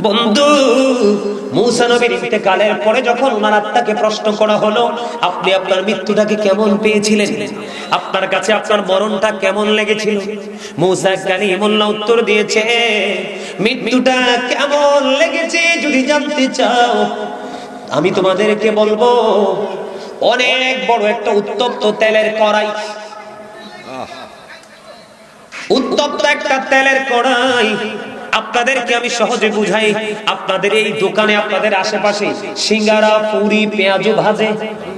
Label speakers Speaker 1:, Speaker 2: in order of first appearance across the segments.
Speaker 1: বন্ধু, মূসা নবীর ইন্তেকালের পরে যখন ওনার আত্মাকে প্রশ্ন করা হলো, আপনি আপনার মৃত্যুটাকে কেমন পেয়েছিলেন, আপনার কাছে আপনার মরণটা কেমন লেগেছিল? মূসা কালিমুল্লাহ উত্তর দিয়েছে, মৃত্যুটা কেমন লেগেছে যদি জানতে চাও আমি তোমাদেরকে বলবো, অনেক বড় একটা উত্তপ্ত তেলের কড়াই, উত্তপ্ত একটা তেলের কড়াই। আপনাদেরকে আমি সহজে বুঝাই, আপনাদের এই দোকানে, আপনাদের আশেপাশে সিঙ্গারা, পুরি, পেঁয়াজু ভাজে,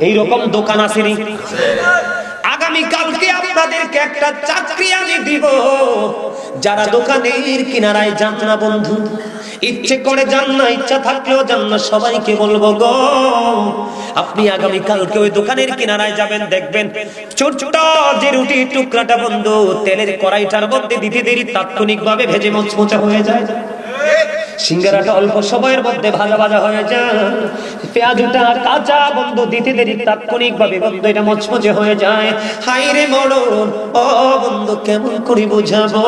Speaker 1: এইরকম দোকান আসেনি? আগামী কালকে আপনাদেরকে একটা চাকরি আমি দিব, যারা দোকানের কিনারায় যান না বন্ধু, ইচ্ছে করে যান না, ইচ্ছা থাকলেও যান না, সবাইকে বলবো গো, আপনি আগামী কালকে ওই দোকানের কিনারায় যাবেন, দেখবেন ছোট যে রুটির টুকরাটা বন্ধু তেলের কড়াইটার মধ্যে দিতে দেরি তাৎক্ষণিকভাবে ভেজে মচমচা হয়ে যায়, সিঙ্গারাটা অল্প সময়ের মধ্যে ভাজা ভাজা হয়ে যায়, পেঁয়াজটা কাঁচা বন্ধু দিতে দেরি তাৎক্ষণিকভাবে বন্ধু এটা মচমচে হয়ে যায়। হাই রে মরণ, ও বন্ধু কেমন করে বুঝাবো?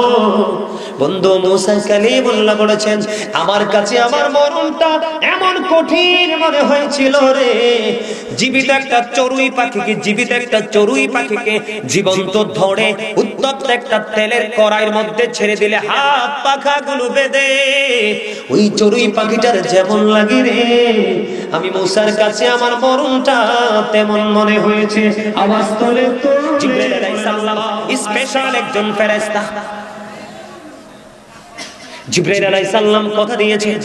Speaker 1: বন্ধু মূসা কালিমুল্লাহ বলেছেন, আমার কাছে আমার মরণটা এমন কঠিন মনে হয়েছিল রে, জীবিত একটা চড়ুই পাখিকে, জীবিত একটা চড়ুই পাখিকে জীবন্ত ধরে উত্তপ্ত একটা তেলের কড়াইয়ের মধ্যে ছেড়ে দিলে হাত পাখাগুলো বেঁধে ওই চড়ুই পাখিটার যেমন লাগে রে, আমি মূসার কাছে আমার মরণটা তেমন মনে হয়েছে। আওয়াজ তোলে তো জিবরাইল আলাইহিস সালাম, স্পেশাল একজন ফেরেশতা। জিবরাইল আলাইহিস সালাম কথা দিয়েছেন,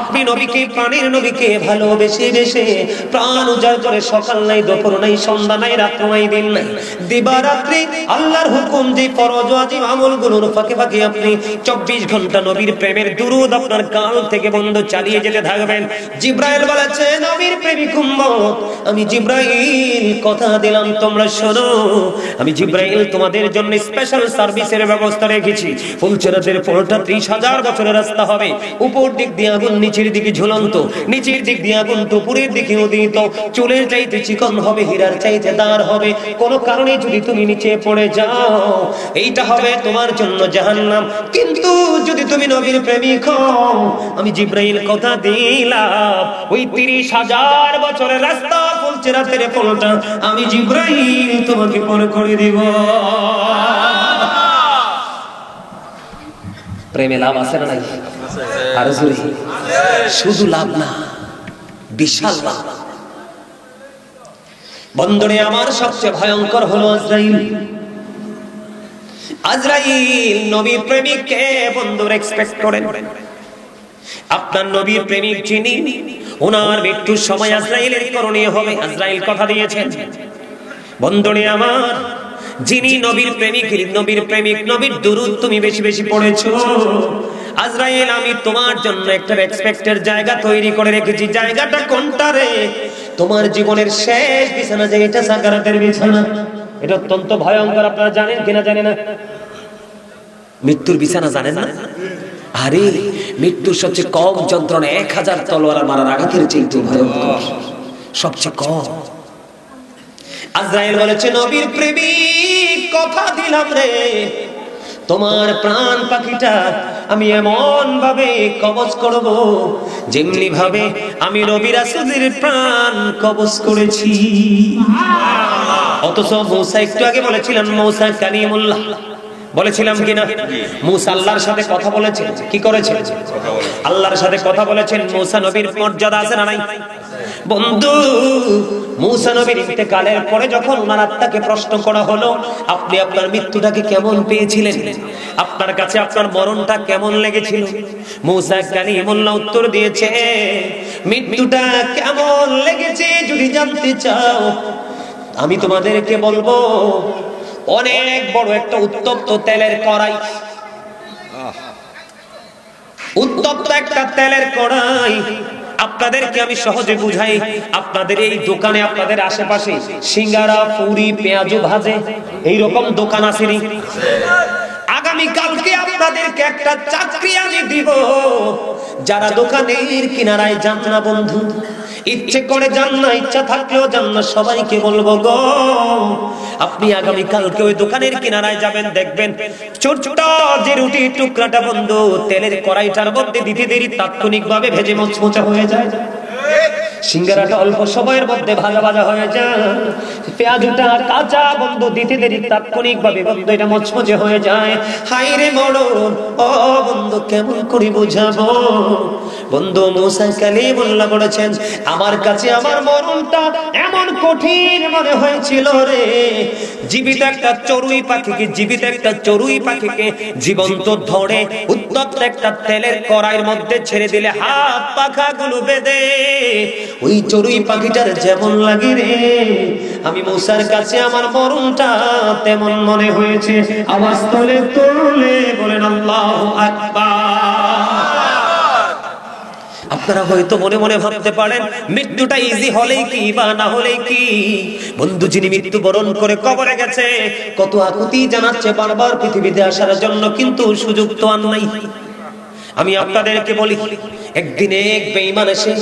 Speaker 1: আপনি নবীকে, প্রাণের নবীকে ভালোবেসে বেশে প্রাণ উজাড় করে সকাল নাই, দুপুর নাই, সন্ধ্যা নাই, রাত্র নাই, দিন নাই, দিবারাত্রি আল্লাহর হুকুম যে ফরজ ওয়াজিব আমলগুলোর ফাঁকে ফাঁকে আপনি 24 ঘন্টা নবীর প্রেমের দুরূদ আপনার কাল থেকে বন্ধ চালিয়ে যেতে থাকবেন। জিবরাইল বলেছে, নবীর প্রেমিক উম্মত, আমি জিবরাইল কথা দিলাম তোমরা শোনো, আমি জিবরাইল তোমাদের জন্য স্পেশাল সার্ভিসের ব্যবস্থা রেখেছি। ফুলচেরাতের পোলটা 30,000 বছরের রাস্তা হবে, উপর দিক দিয়ে আগুন, নিচের দিকে ঝুলন্ত, নিচের দিক দিয়ে আগুন, উপরের দিকে উদিত, চুলের চাইতে চিকন হবে, হীরার চাইতে দাঁড় হবে, কোনো কারণে যদি তুমি নিচে পড়ে যাও এইটা হবে তোমার জন্য জাহান্নাম। কিন্তু যদি তুমি নবীর প্রেমিক হও, আমি জিবরাইল কথা দিলাম ওই 30,000 বছরের রাস্তা ফুলচেরাতের পোলটা আমি জিবরাইল তোমাকে পার করে দিব। প্রেমে লাভ আছে না নাই? আর শুধু লাভ না, বিশাল লাভ। বন্ধুরে আমার, সবচেয়ে ভয়ঙ্কর হলো আজরাইল। আজরাইল নবীর প্রেমিককে বন্ধুর এক্সপেক্ট করেন, আপনার নবীর প্রেমিক যিনি, ওনার মৃত্যুর সময় আজরাইলের করণীয় হবে। আজরাইল কথা দিয়েছেন বন্ধুরে আমার, যিনি নবীর প্রেমিক, নবীর প্রেমিক, নবীর দুরূদ তুমি বেশি বেশি পড়েছো, আজরাইল আমি তোমার জন্য একটা এক্সপেক্টের জায়গা তৈরি করে রেখেছি। জায়গাটা কোনটা রে? তোমার জীবনের শেষ বিছানা, যে এটা সাকারাতের বিছানা, এটা অত্যন্ত ভয়ঙ্কর। আপনারা জানেন কিনা জানেন না? মৃত্যুর বিছানা জানেন না? আরে মৃত্যুর সবচেয়ে কম যন্ত্রণা 1000 তলোয়ার মারার আঘাতের চেয়ে ভয়ঙ্কর, সবচেয়ে কম। আজরাইল বলেছে, নবীর প্রেমিক কথা দিলাম রে, তোমার প্রাণ পাখিটা আমি এমন ভাবে কবজ করব যেমনি ভাবে আমি নবী রাসূলের প্রাণ কবজ করেছি। অথচ মূসা, একটু আগে বলেছিলেন মূসা কালিমুল্লাহ, বলেছিলাম কিনা? মূসা আল্লাহর সাথে কথা বলেছেন, কি করেছেন? আল্লাহর সাথে কথা বলেছেন। মূসা নবীর মর্যাদা আছে না নাই? বন্ধু, মূসা নবীর ইন্তেকালের পরে যখন ওনার আত্মাকে প্রশ্ন করা হলো, আপনি আপনার মৃত্যুটাকে কেমন পেয়েছিলেন, আপনার কাছে আপনার মরণটা কেমন লেগেছিল? মূসা কালিমুল্লাহ উত্তর দিয়েছে, মৃত্যুটা কেমন লেগেছে যদি জানতে চাও আমি তোমাদেরকে বলবো, অনেক বড় একটা উত্তপ্ত তেলের কড়াই, উত্তপ্ত একটা তেলের কড়াই। আপনাদেরকে আমি সহজে বুঝাই, আপনাদের এই দোকানে, আপনাদের আশেপাশে সিঙ্গারা, পুরি, পেঁয়াজু ভাজে, এইরকম দোকান আসেনি? আগামী কালকে আপনাদেরকে একটা চাকরি আমি দিব, যারা দোকানের কিনারায় যান না বন্ধু, ইচ্ছে করে যান না, ইচ্ছা থাকলেও যান না, সবাইকে বলবো গো, আপনি আগামী কালকে ওই দোকানের কিনারায় যাবেন, দেখবেন ছোটটা যে রুটির টুকরাটা বন্ধু তেলের কড়াইটার মধ্যে দিতে দেরি তাৎক্ষণিকভাবে ভেজে মোচমোচা হয়ে যায়, সিঙ্গারাটা অল্প সময়ের মধ্যে ভাজা ভাজা হয়ে যায়, পেঁয়াজটা কাঁচা বন্ধু দিতে দেরি তাৎক্ষণিকভাবে বন্ধু এটা মচমচে হয়ে যায়। হায় রে মরণ, ও বন্ধু কেমন করে বুঝাবো? বন্ধু মুসা কালিমুল্লাহ বলেছেন, আমার কাছে আমার মরণটা এমন কঠিন মনে হয়েছিল রে, জীবিত একটা চড়ুই পাখিকে জীবন্ত ধরে উত্তপ্ত একটা তেলের কড়াইয়ের মধ্যে ছেড়ে দিলে হাত পাখাগুলো বেঁধে ওই চড়ুই পাখিটার যেমন লাগে রে, আমি মুসার কাছে আমার মরণটা তেমন মনে হয়েছে। আওয়াজ তোলে তোলে বলেন আল্লাহু আকবার। আপনারা হয়তো মনে মনে ভাবতে পারেন মৃত্যুটা ইজি হলেই কি বা না হলেই কি, বন্ধু যিনি মৃত্যু বরণ করে কবরে গেছে কত আকুতি জানাচ্ছে বারবার পৃথিবীতে আসার জন্য, কিন্তু সুযোগ তো আর নাই। আমি আপনাদেরকে বলি, একদিন এক বেঈমান এসে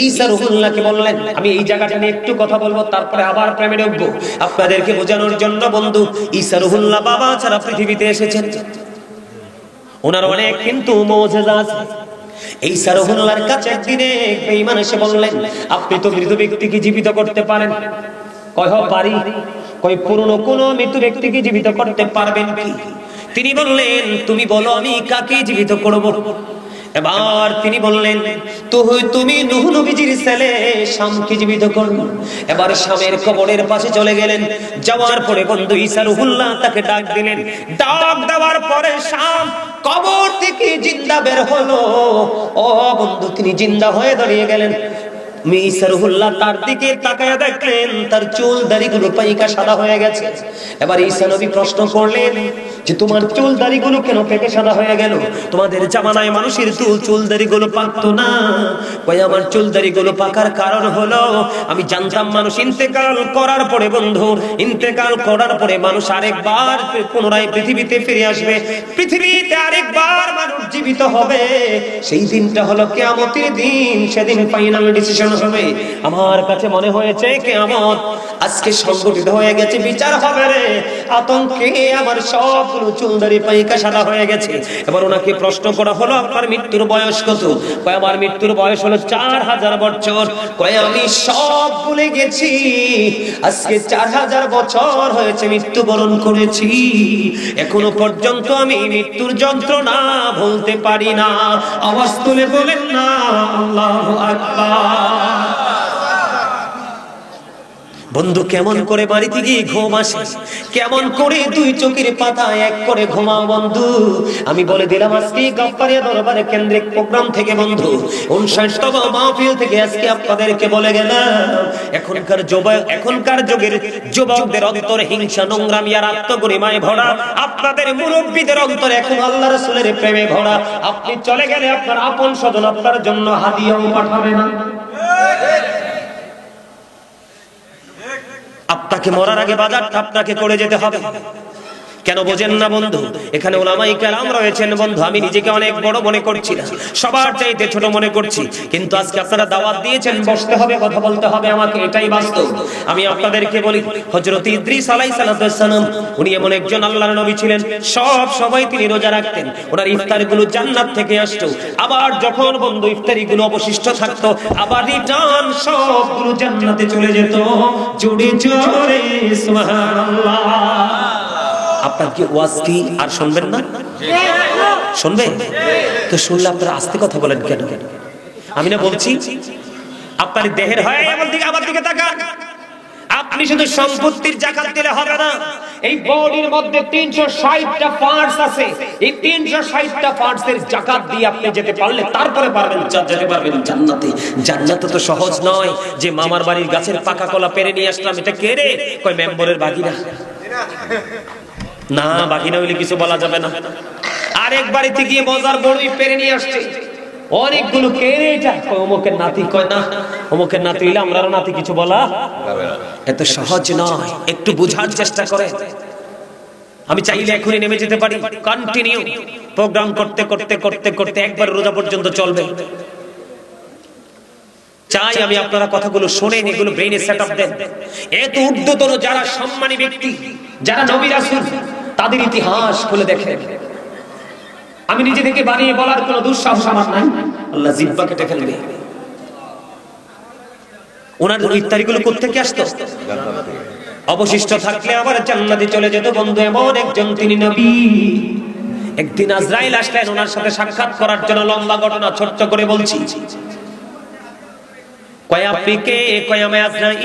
Speaker 1: ঈসা রুহুল্লাহকে বললেন, আমি এই জায়গাটা নিয়ে একটু কথা বলবো, তারপরে আবার প্রেমে ঢুকবো আপনাদেরকে বোঝানোর জন্য। বন্ধু ঈসা রুহুল্লাহ বাবা ছাড়া পৃথিবীতে এসেছেন, ওনার অনেক কিন্তু মুজিজা আছে। ঈসা রুহুল্লাহর কাছে একদিন এক বেঈমান এসে বললেন, আপনি তো মৃত ব্যক্তিকে জীবিত করতে পারেন। কয় পারি। কয় পুরনো কোন মৃত ব্যক্তিকে জীবিত করতে পারবেন কি? তিনি বললেন, তুমি বলো আমি কাকে জীবিত করব? এবার তিনি বললেন, তুমি নূহ নবীজির ছেলে শামকে জীবিত করো। এবার শামের কবরের পাশে চলে গেলেন, যাওয়ার পরে বন্ধু ঈসা রুহুল্লাহ তাকে ডাক দিলেন, ডাক দেওয়ার পরে শাম কবর থেকে জিন্দা বের হলো। ও বন্ধু তিনি জিন্দা হয়ে দাঁড়িয়ে গেলেন। ঈসা রুহুল্লাহ তার দিকে তাকায়া দেখলেন তার চুল দাড়িগুলো পাইকা সাদা হয়ে গেছে। এবার ঈসা নবী প্রশ্ন করলেন যে তোমার চুল দাড়িগুলো কেন পেকে সাদা হয়ে গেল? তোমাদের জামানায় মানুষের চুল দাড়িগুলো পাকতো না। কই আমার চুল দাড়িগুলো পাকার কারণ হলো আমি জানতাম মানুষ ইন্তেকাল করার পরে বন্ধু ইন্তেকাল করার পরে মানুষ আরেকবার পুনরায় পৃথিবীতে ফিরে আসবে, পৃথিবীতে আরেকবার মানুষ জীবিত হবে। সেই দিনটা হলো কিয়ামতের দিন, সেদিন ফাইনাল ডিসিশন হবে। আমার কাছে মনে হয়েছে কিয়ামত আজকে সংগঠিত হয়ে গেছে, বিচার হবে রে। আতঙ্কে আমার সবগুলো চুলদারি পাইকা সাদা হয়ে গেছে। এবার ওনাকে প্রশ্ন করা হলো, আপনার মৃত্যুর বয়স কত? কয় আমার মৃত্যুর বয়স হলো 4000 বছর। কয় আমি সব ভুলে গেছি, আজকে 4000 বছর হয়েছে মৃত্যুবরণ করেছি, এখনো পর্যন্ত আমি মৃত্যুর যন্ত্রণা ভুলতে পারি না। আওয়াজ তুলে বলেন না আল্লাহু আকবার। বন্ধু কেমন করে বাড়িতে গিয়ে ঘুম আসে, কেমন করে দুই চোখের পাতা এক করে ঘুমাও বন্ধু। আমি বলে দিলাম আজকে গাফফারিয়া দরবারে কেন্দ্রিক প্রোগ্রাম থেকে বন্ধু 59তম মাহফিল থেকে আজকে আপনাদেরকে বলে গেলাম, এখনকার যুগের যুবকদের অন্তরে হিংসা, নোংরামি আর আত্মগরিমায় ভরা, আপনাদের মুরব্বীদের অন্তরে এখন আল্লাহ রাসূলের প্রেমে ভরা। আপনি চলে গেলে আপনার আপন স্বজন আপনার জন্য হাদিয়াও পাঠাবে না। আপনাকে মরার আগে বাজারটা আপনাকে করে যেতে হবে। কেন বোঝেন না বন্ধু? এখানে উলামায়ে কেরাম রয়েছেন বন্ধু, আমি নিজেকে অনেক বড় মনে করছি না, সবার চাইতে ছোট মনে করছি, কিন্তু আজকে আপনারা দাওয়াত দিয়েছেন, বসতে হবে, কথা বলতে হবে আমাকে, এটাই বাস্তব। আমি আপনাদেরকে বলি, হযরত ইদ্রিস আলাইহিস সালাম উনি এমন একজন আল্লাহর নবী ছিলেন, সব সময় তিনি রোজা রাখতেন, ওনার ইফতারগুলো জান্নাত থেকে আসতো। আবার যখন বন্ধু ইফতারিগুলো অবশিষ্ট থাকতো, আবার রিটার্ন সবগুলো জান্নাতে চলে যেত। জোরে জোরে সুবহানাল্লাহ। আপনার কি ওয়াজ কি আর শুনবেন না? শুনবে তো, শুনলে আপনারা আস্তে কথা বলেন কেন? আমি না বলছি আপনার দেহের হয় আমার দিকে তাকান। আপনি শুধু সম্পত্তির যাকাত দিলে হবে না, এই বডির মধ্যে 360টা পার্টস আছে, এই 360টা পার্টসের যাকাত দিয়ে আপনি যেতে পারলে তারপরে যেতে পারবেন জান্নাতে। জান্নাত তো সহজ নয় যে মামার বাড়ির গাছের পাকা কলা পেরে নিয়ে আসলাম, এটা কে রে? কয় মেম্বরের বাগিনা। না, বাগিনা হইলে কিছু বলা যাবে না। আরেক বাড়িতে গিয়ে মজার বড়ই পেরে নিয়ে আসছে, অনেকগুলো কে রে এটা? অমুকের নাতি। কয় না, অমুকের নাতি হইলে আমরাও নাতি, কিছু বলা এত সহজ নয়, একটু বুঝার চেষ্টা করে। আমি চাইলে এখনই নেমে যেতে পারি, কন্টিনিউ প্রোগ্রাম করতে করতে করতে করতে একবার রোজা পর্যন্ত চলবে। চাই আমি আপনারা কথাগুলো শোনেন, এগুলো ব্রেইনে সেটআপ দেন। এত ঊর্ধ্বতন যারা সম্মানী ব্যক্তি, যারা নবী রাসূল, তাদের ইতিহাস খুলে দেখেন। আমি নিজে থেকে বানিয়ে বলার কোনো দুঃসাহস আমার নাই, আল্লাহ জিহ্বা কেটে ফেলবে। ওনার ইফতারিগুলো কোত্থেকে আসতো? অবশিষ্ট থাকলে আবার জান্নাতে চলে যেত বন্ধু। এমন একজন তিনি নবী। একদিন আজরাইল আসলেন ওনার সাথে সাক্ষাৎ করার জন্য। লম্বা ঘটনা, ছোট্ট করে বলছি। কয় আপনি কে? কয় আমি আজরাইল।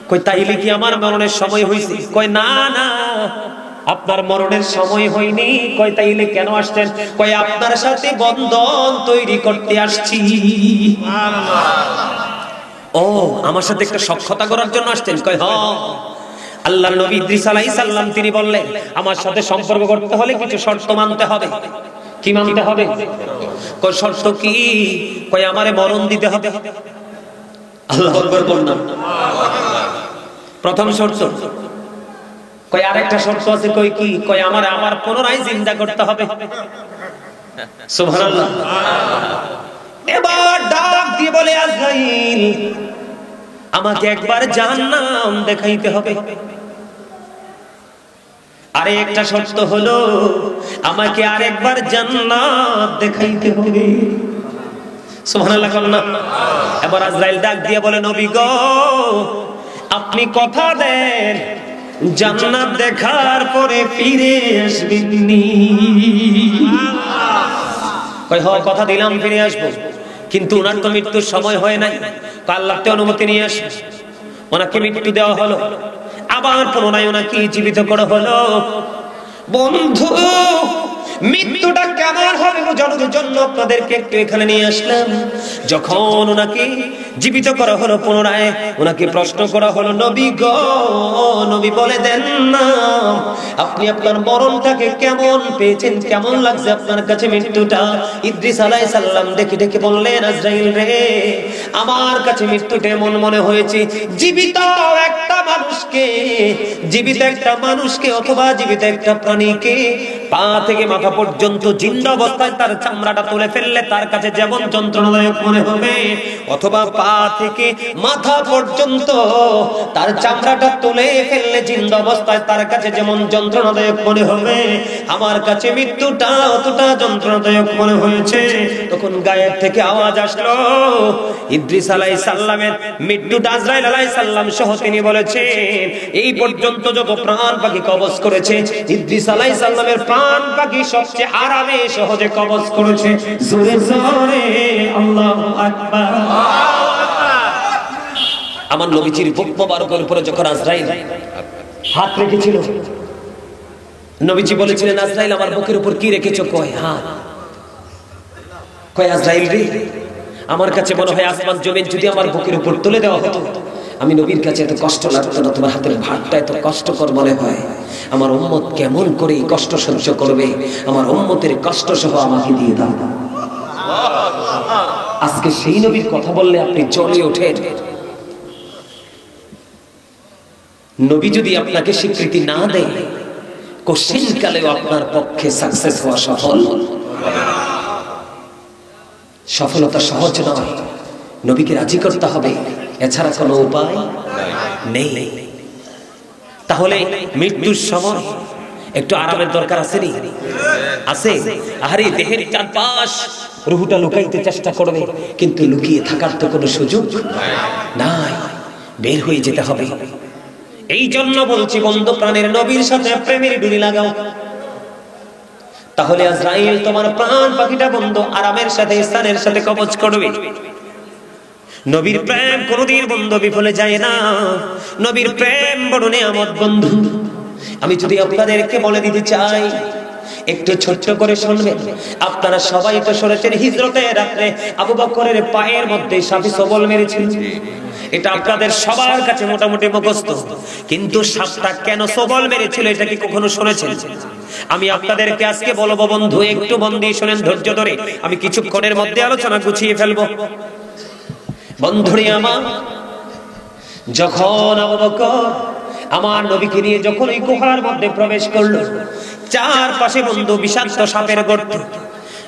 Speaker 1: কয় তাইলে কি আমার মরণের সময় হয়েছে? কয় না না, আপনার মরণের সময় হয়নি। কয় তাইলে কেন আসছেন? কয় আপনার সাথে বন্ধন তৈরি করতে আসছি। ও, আমার সাথে একটা সখ্যতা করার জন্য আসছেন? কয় হ্যাঁ। আল্লাহর নবী ইদ্রিস আলাইহিস সালাম তিনি বললেন, আমার সাথে সম্পর্ক করতে হলে কিছু শর্ত মানতে হবে। কি মানতে হবে? কয় শর্ত কি? কয় আমারে মরণ দিতে হবে। আল্লাহু আকবার বললেন। প্রথম শর্ত। কয় আরেকটা শর্ত আছে। কয় কি? কয় আমার পুনরায় জিন্দা করতে হবে। সুবহানাল্লাহ। এবার ডাক দিয়ে বলে আজরাইল, আমাকে একবার জাহান্নাম দেখাইতে হবে। আরে একটা শর্ত হলো, আমাকে আরেকবার জান্নাত দেখাইতে হবে। সুবহানাল্লাহ না? এবার আজরাইল ডাক দিয়ে বলে, নবী গো, আপনি কথা দেন জান্নাত দেখার পরে ফিরে আসবেননি? কয় হ্যাঁ, কথা দিলাম ফিরে আসবো, কিন্তু ওনার তো মৃত্যুর সময় হয় নাই। আল্লাহকে অনুমতি নিয়ে আসে, ওনাকে মৃত্যু দেওয়া হলো। আবার পুনরায় ওনাকে জীবিত করা হলো। বন্ধু, মৃত্যুটা কেমন হবে বোঝানোর জন্য আপনাদেরকে একটু এখানে নিয়ে আসলাম। যখন ওনাকে জীবিত করা হলো, পুনরায় ওনাকে প্রশ্ন করা হলো, নবী গো, নবী বলে দেন না, আপনি আপনার মরণটাকে কেমন পেয়েছেন? কেমন লাগছে আপনার কাছে মৃত্যুটা? ইদ্রিস আলাইহিস সালাম ডেকে ডেকে বললেন, আজরাইল রে, আমার কাছে মৃত্যুটা এমন মনে হয়েছে, জীবিত একটা মানুষকে অথবা জীবিত একটা প্রাণীকে পা থেকে মাথা পর্যন্ত জিন্দা অবস্থায় তার চামড়াটা তুলে ফেললে তার কাছে যেমন যন্ত্রণাদায়ক মনে হবে, অথবা পা থেকে মাথা পর্যন্ত তার চামড়াটা তুলে ফেললে জিন্দা অবস্থায় তার কাছে যেমন যন্ত্রণাদায়ক মনে হবে, আমার কাছে মৃত্যুটা অতটা যন্ত্রণাদায়ক মনে হয়েছে। তখন গায়ের থেকে আওয়াজ আসলো, ইদ্রিস আলাইহিস সালামের মৃত্যুটা আজরাইল আলাইহিস সালাম সহ তিনি বলেছেন, এই পর্যন্ত যত প্রাণ পাখি কবজ করেছে, ইদ্রিস আলাইহিস সালামের প্রাণ পাখি সবচেয়ে আরামে সহজে কবজ করেছে। জোরে জোরে আল্লাহু আকবার। আমার নবীজির বুক মোবারকের উপরে যখন আজরাইল হাত রেখেছিল, নবীজি বলেছিলেন, আজরাইল আমার বুকের উপর কি রেখেছো? কয় হাত। কয় আজরাইল রে, আমার কাছে মনে হয় আসমান জমিন যদি আমার বুকের উপর তুলে দেওয়া হতো, আমি নবীর কাছে এত কষ্ট লাগতো না। তোমার হাতের ভারটা এত কষ্টকর মনে হয়। আমার উম্মত কেমন করে এই কষ্ট সহ্য করবে? আমার উম্মতের কষ্ট সহ আমাকে দিয়ে দাও। আজকে সেই নবীর কথা বললে আপনি জ্বলে ওঠেন। নবী যদি আপনাকে স্বীকৃতি না দেয়, কোশ্চিন কালেও আপনার পক্ষে সাকসেস হওয়া সফলতা সহজ নয়। নবীকে রাজি করতে হবে, এছাড়া কোনো উপায় নেই। তাহলে মৃত্যুর সময় একটু আরামের দরকার আছে নি? আছে। আরে দেহের চারপাশ রুহুটা লুকাইতে চেষ্টা করবে, কিন্তু লুকিয়ে থাকার তো কোনো সুযোগ নাই, বের হয়ে যেতে হবে। এই জন্য বলছি বন্ধু, প্রাণের নবীর সাথে প্রেমের ডুরি লাগাও। তাহলে আজরাইল তোমার প্রাণ পাখিটা বন্ধু আরামের সাথে স্থানের সাথে কবজ করবে। নবীর প্রেম কোনদিন বন্ধু বিফলে যায় না। নবীর প্রেম বড় নিয়ামত বন্ধু। আমি যদি আপনাদেরকে বলে দিতে চাই, একটু ছোট্ট করে শুনবেন। আপনারা সবাই তো শুনেছেন হিজরতের রাতে আবু বকরের পায়ের মধ্যে সাপে সবল মেরেছিল। এটা আপনাদের সবার কাছে মোটামুটি মুখস্থ, কিন্তু সাপটা কেন সবল মেরেছিল এটা কি কখনো শুনেছেন? আমি আপনাদেরকে আজকে বলবো বন্ধু, একটু মন দিয়ে শুনেন, ধৈর্য ধরে। আমি কিছুক্ষণের মধ্যে আলোচনা গুছিয়ে ফেলবো। বন্ধুরে আমার, যখন আবু বকর আমার নবীকে নিয়ে যখন ওই গুহার মধ্যে প্রবেশ করলো, চারপাশে বন্ধু বিষাক্ত সাপের গর্ত।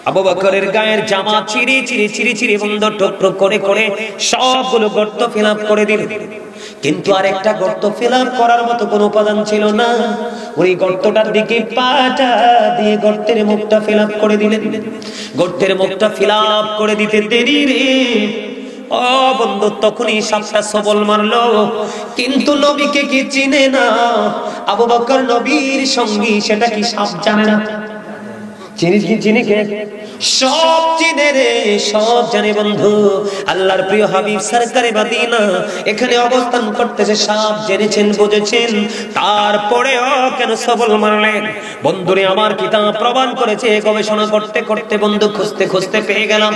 Speaker 1: আবু বকরের গায়ের জামা চিরি বন্ধ টুকরো করে করে সবগুলো গর্ত ফিল আপ করে দিল। কিন্তু আরেকটা গর্ত ফিল আপ করার মতো কোনো উপাদান ছিল না। ওই গর্তটার দিকে পাটা দিয়ে গর্তের মুখটা ফিল আপ করে দিলেন। গর্তের মুখটা ফিল আপ করে দিতে দেরি রে ও বন্ধু, তখনই সাপটা সবল মারলো। কিন্তু নবীকে কি চিনে না? আবু বকর নবীর সঙ্গী, সেটা কি সাপ জানে না? চিনি কে? সব চিনে রে, সব জানে বন্ধু। আল্লাহর প্রিয় হাবিব সরকারে মদিনা এখানে অবস্থান করতেছে, সাপ জেনেছেন, বুঝেছেন, তারপরেও কেন সবল মারলেন? বন্ধুরে আমার কিতাব প্রমাণ করেছে। গবেষণা করতে করতে বন্ধু খুঁজতে খুঁজতে পেয়ে গেলাম।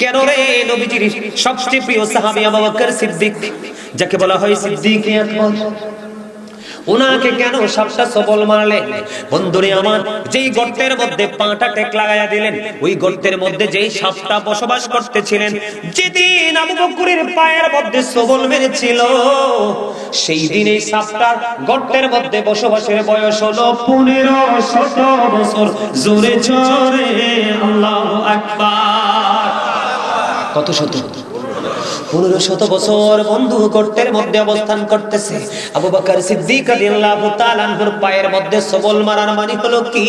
Speaker 1: কেন রে? নবীজির সবচেয়ে প্রিয় সাহাবী আবু বকর সিদ্দিক, যাকে বলা হয় সিদ্দিকে আকবর, উনাকে কেন সাপটা সবল মারলেন? বন্ধুরে আমার, যেই গর্তের মধ্যে পাটা টেক লাগাইয়া দিলেন, ওই গর্তের মধ্যে যেই সাপটা বসবাস করতেছিলেন, যেদিন আবু বকরের পায়ের মধ্যে সবল মেরেছিল, সেই দিন এই সাপটার গর্তের মধ্যে বসবাসের বয়স হলো 1500 বছর। জোরে জোরে আল্লাহু আকবার। কত শত? 1500 বছর বন্ধু গর্তের মধ্যে অবস্থান করতেছে। আবু বকর সিদ্দিক রাদিয়াল্লাহু তাআলা আনহুর পায়ের মধ্যে সবল মারার মানে হলো কি?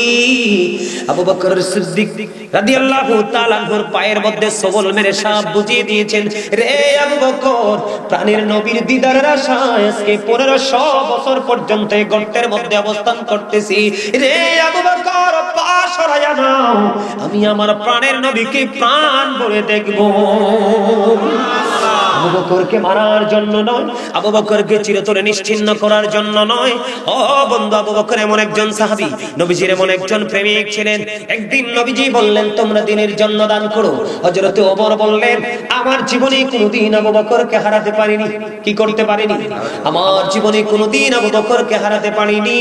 Speaker 1: আবু বকর সিদ্দিক রাদিয়াল্লাহু তাআলা আনহুর পায়ের মধ্যে সবল মেরে সাপ বুঝিয়ে দিয়েছেন, রে আবু বকর, প্রাণের নবীর দিদারের আশায় আজকে 1500 বছর পর্যন্ত এই গর্তের মধ্যে অবস্থান করতেছি। রে আবু বকর, পা সরাইয়া নাও, আমি আমার প্রাণের নবীকে প্রাণ ভরে দেখব। আবু বকরকে মারার জন্য নয়, আবু বকরকে চিরতরে নিশ্চিহ্ন করার জন্য নয়। ও বন্ধু, আবু বকর এমন একজন সাহাবী, নবীজির এমন একজন প্রেমিক ছিলেন। একদিন নবীজি বললেন, তোমরা দিনের জন্য দান করো। হযরত ওমর বললেন, আমার জীবনে কোনোদিন আবু বকরকে হারাতে পারিনি। কি করতে পারিনি? আমার জীবনে কোনোদিন আবু বকরকে হারাতে পারিনি।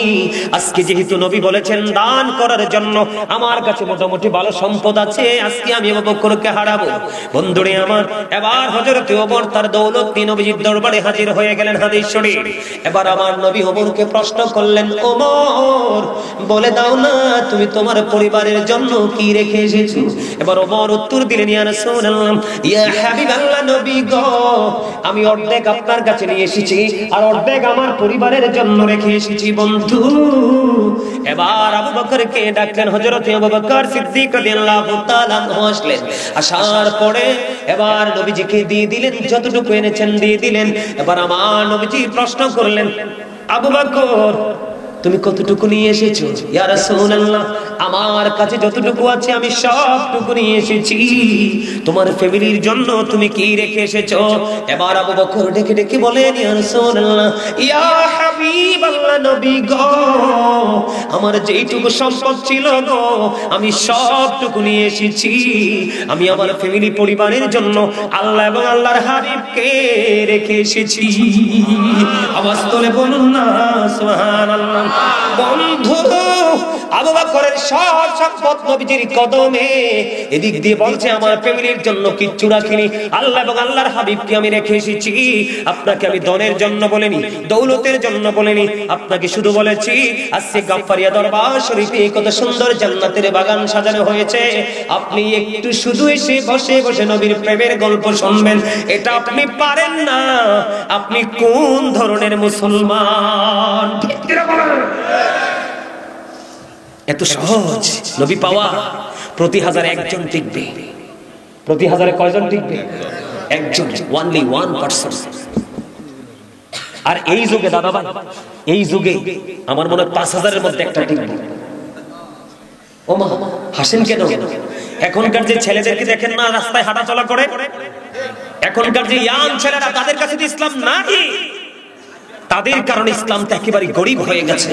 Speaker 1: আজকে যেহেতু নবী বলেছেন দান করার জন্য, আমার কাছে মোটামুটি ভালো সম্পদ আছে, আজকে আমি আবু বকরকে হারাবো। বন্ধুরে আমার, এবার হযরত ওমর তার দৌলত নিয়ে নবীজির দরবারে হাজির হয়ে গেলেন। হাদিস শরীফ। এবার আমার নবী ওমরকে প্রশ্ন করলেন, ওমর, বলে দাও না তুমি তোমার পরিবারের জন্য কি রেখে এসেছো? এবার ওমর উত্তর দিলেন, ইয়া রাসূলুল্লাহ, ইয়া হাবিবাল্লাহ, নবী গো, আমি অর্ধেক আপনার কাছে নিয়ে এসেছি আর অর্ধেক আমার পরিবারের জন্য রেখে এসেছি। বন্ধু, এবার আবু বকরকে ডাকলেন। হযরত আবু বকর সিদ্দিক রাদিয়াল্লাহু তাআলা আসলেন। আসার পরে এবার নবীজিকে দিয়ে দিলেন, যতটুকু এনেছেন দিয়ে দিলেন। এবার আমার নবীজি প্রশ্ন করলেন, আবু বকর, তুমি কতটুকু নিয়ে এসেছো? ইয়া রাসূলুল্লাহ, আমার কাছে যতটুকু আছে আমি সবটুকু নিয়ে এসেছি। তোমার ফ্যামিলির জন্য তুমি কি রেখে এসেছো? এবার আবু বকর ডেকে ডেকে বলেন, ইয়া রাসূলুল্লাহ, ইয়া হাবিবাল্লাহ, নবী গো, আমার যেইটুকু সম্পদ ছিল গো, আমি সবটুকু নিয়ে এসেছি। আমি আমার ফ্যামিলি পরিবারের জন্য আল্লাহ এবং আল্লাহর হাবিবকে রেখে এসেছি। আওয়াজ তোলে বলুন না সুবহানাল্লাহ। বন্ধু, আবু বকরের সব সম্পদ নবীজির কদমে। এদিক দিয়ে বলছে, আমার ফ্যামিলির জন্য কিচ্ছু রাখিনি, আল্লাহ এবং আল্লাহর হাবিবকে আমি রেখে এসেছি। আপনাকে আমি ধনের জন্য বলিনি, দৌলতের জন্য বলিনি, আপনাকে শুধু বলেছি আজকে গাফফারিয়া দরবার শরীফে কত সুন্দর জান্নাতের বাগান সাজানো হয়েছে, আপনি একটু শুধু এসে বসে বসে নবীর প্রেমের গল্প শুনবেন। এটা আপনি পারেন না। আপনি কোন ধরনের মুসলমান? এত সহজ নবী পাওয়া? প্রতি 1000 একজন টিকবে। প্রতি 1000 কয়জন টিকবে? একজন, only 1%। আর এই যুগে দাদা ভাই, এই যুগে আমার মনে হয় 5000-এর মধ্যে একটা টিকবে। ও মা, হাসেন কেন? এখনকার যে ছেলেদেরকে দেখেন না রাস্তায় হাঁটা চলা করে, এখনকার যে ইয়াং ছেলেরা, তাদের কাছে ইসলাম নাই। তাদের কারণে ইসলামটা একেবারে গরিব হয়ে গেছে।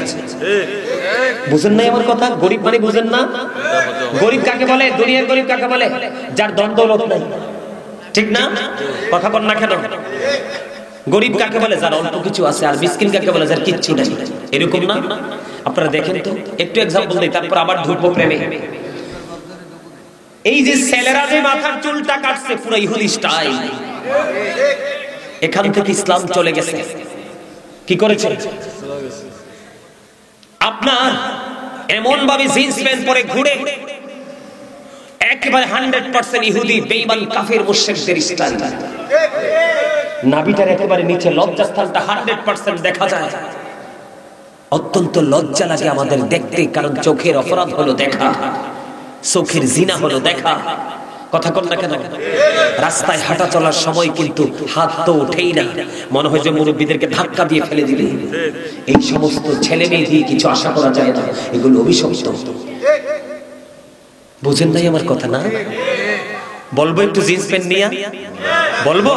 Speaker 1: বুঝেন না আমার কথা? গরিব মানে বুঝেন না? গরিব কাকে বলে? দুনিয়ার গরিব কাকে বলে? যার ধন দৌলত নাই, ঠিক না? কথা বল না কেন? গরিব কাকে বলে? যার অল্প কিছু আছে। আর মিসকিন কাকে বলে? যার কিচ্ছু নাই। এরকম না? আপনারা দেখেন তো, একটু এক্সাম্পল দিই, তারপর আবার ঢুকবো প্রেমে। এই যে ছেলেরা যে মাথার চুলটা কাটছে পুরো ইহুদি স্টাইল, এখান থেকে ইসলাম চলে গেছে। কি করেছে? আপনার এমন ভাবে জিন্স প্যান্ট পরে ঘুরে একেবারে 100% ইহুদি বেঈমান কাফের মুশরিকদের স্টাইল, নাভিটার একেবারে নিচে লজ্জাস্থানটা 100% দেখা যায়। অত্যন্ত লজ্জা লাগে আমাদের দেখতে, কারণ চোখের অপরাধ হলো দেখা, চোখের জিনা হলো দেখা। কথা কন না কেন? রাস্তায় হাঁটা চলার সময় কিন্তু হাত তো ওঠেই না, মনে হয় যে মুরব্বীদেরকে ধাক্কা দিয়ে ফেলে দিবে। এই সমস্ত ছেলে মেয়ে দিয়ে কিছু আশা করা যায় না, এগুলো অভিশপ্ত। বুঝেন নাই আমার কথা? না বলবো একটু জিন্স প্যান্ট নিয়ে বলবো?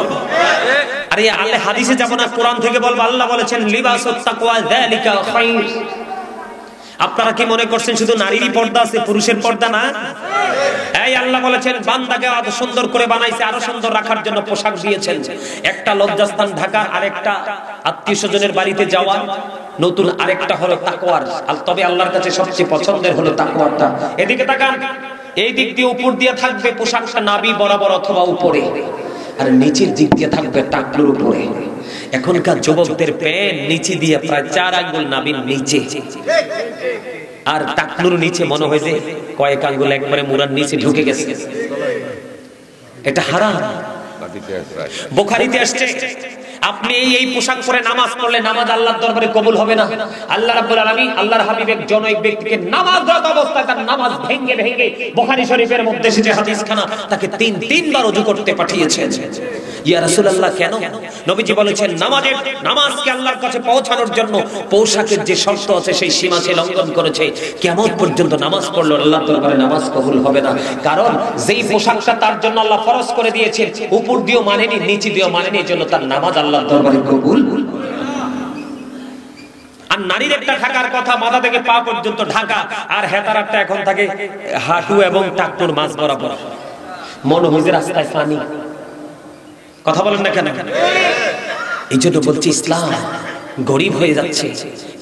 Speaker 1: আরে আল্লাহ হাদিসে যাব না, কোরআন থেকে বলবো। আল্লাহ বলেছেন লিবাসুত তাকওয়া যালিকা খায়র। আপনারা কি মনে করছেন শুধু নারীরই পর্দা আছে, পুরুষের পর্দা না? এই আল্লাহ বলেছেন বান্দাকে আরো সুন্দর করে বানাইছে, আরো সুন্দর রাখার জন্য পোশাক দিয়েছেন। একটা লজ্জাস্থান ঢাকা, আরেকটা আত্মীয় স্বজনের বাড়িতে যাওয়া, নতুন আরেকটা হলো তাকওয়ার। তবে আল্লাহর কাছে সবচেয়ে পছন্দের হলো তাকওয়ারটা। এদিকে তাকান, এই দিক দিয়ে উপর দিয়ে থাকবে পোশাকটা নাভি বরাবর অথবা উপরে, আর নিচের দিক দিয়ে থাকবে টাকলুর উপরে। এখনকার যুবকদের প্যান্ট নিচে দিয়ে প্রায় 4 আঙ্গুল নাভির নিচে, আর টাকলুর নিচে মনে হয় যে কয়েক আঙ্গুল একবারে মুরার নিচে ঢুকে গেছে। এটা হারাম। বুখারীতে আসছে আপনি এই পোশাক পরে নামাজ পড়লে নামাজ আল্লাহর দরবারে কবুল হবে না। আল্লাহ রাব্বুল আলামিন আল্লাহর হাবিবের জনৈক ব্যক্তিকে নামাজরত অবস্থায় তার নামাজ ভেঙে ভেঙে বুখারী শরীফের মধ্যে যে হাদিসখানা, তাকে তিনবার ওযু করতে পাঠিয়েছেন। ইয়া রাসূলুল্লাহ কেন? নবীজি বলেছেন নামাজকে আল্লাহর কাছে পৌঁছানোর জন্য পোশাকের যে শর্ত আছে সেই সীমা সে লঙ্ঘন করেছে। কিয়ামত পর্যন্ত নামাজ পড়লে আল্লাহর দরবারে নামাজ কবুল হবে না, কারণ যেই পোশাকটা তার জন্য আল্লাহ ফরজ করে দিয়েছেন উপর দিয়েও মানেনি, নিচে দিয়েও মানেনি, এর জন্য তার নামাজ আল্লাহর দরবারে কবুল। আর নারীর একটা ঢাকার কথা মাথা থেকে পা পর্যন্ত ঢাকা, আর হেতারাটা এখন থাকে হাঁটু এবং টাকনুর মাঝ বরাবর। মনে হয় যে রাস্তায় পানি। কথা বলেন না কেন? এই জন্য বলছি ইসলাম গরিব হয়ে যাচ্ছে,